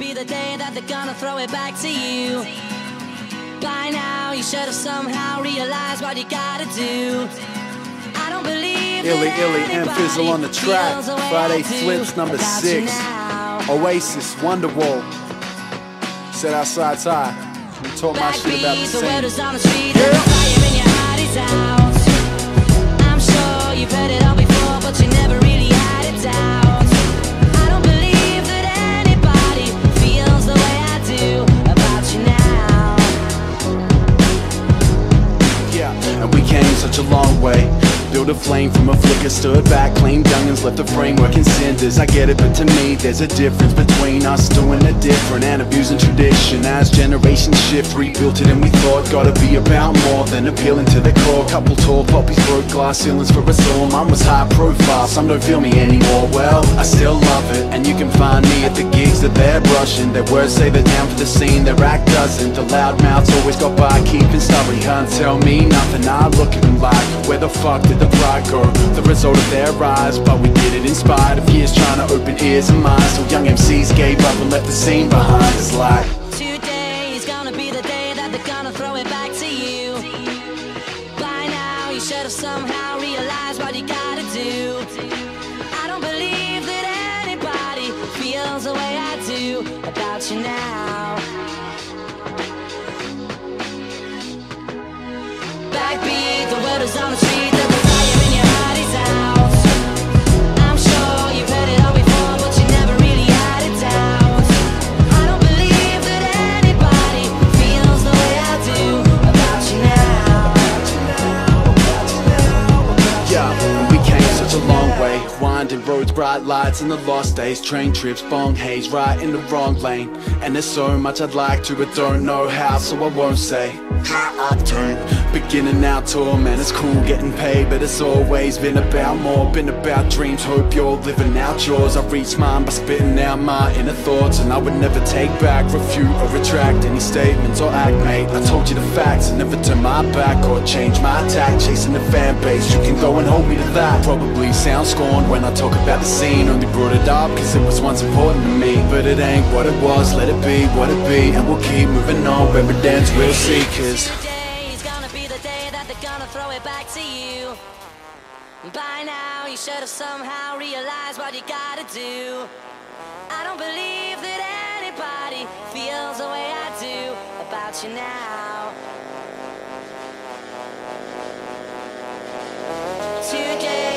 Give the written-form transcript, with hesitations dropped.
be the day that they're gonna throw it back to you. By now, you should have somehow realized what you gotta do. I don't believe Illy and Fizzle on the track. Friday Flips number 6. Oasis, Wonderwall. Set outside tie. We talk my shit about the same. I'm sure you've heard it all before, but you never really had it down. I don't believe that anybody feels the way I do about you now. Yeah, and we came such a long way. Built a flame from a flicker, stood back, claimed youngins, left the framework in cinders. I get it, but to me there's a difference between us doing it different and abusing tradition. As generations shift, rebuilt it and we thought gotta be about more than appealing to the core. Couple tall poppies broke glass ceilings for us all. Mine was high profile, some don't feel me anymore. Well, I still love it, and you can find me at the gigs that they're brushing. Their words say they're down for the scene, their act doesn't. The loud mouths always got by, keeping stubborn. You can't tell me nothing, I look at them like, where the fuck did the pride go? The result of their rise, but we did it in spite of years trying to open ears and minds. So young MCs gave up and left the scene behind. It's like, today is gonna be the day that they're gonna throw it back to you. By now, you should have somehow realized what you gotta do. I don't believe that anybody feels the way I do about you now. Backbeat, the word is on the street. Winding roads, bright lights, and the lost days. Train trips, bong haze, right in the wrong lane. And there's so much I'd like to, but don't know how, so I won't say. Beginning our tour, man, it's cool getting paid, but it's always been about more. Been about dreams, hope you're living out yours. I reached mine by spitting out my inner thoughts, and I would never take back, refute or retract any statements or act, mate. I told you the facts and never turn my back or change my tack. Chasing the fan base, you can go and hold me to that. Probably sound scorned when I talk about the scene, only brought it up cause it was once important to me. But it ain't what it was, let it be what it be, and we'll keep moving on, evidence we'll see. Cause today is gonna be the day that they're gonna throw it back to you. By now you should have somehow realized what you gotta do. I don't believe that anybody feels the way I do about you now. Today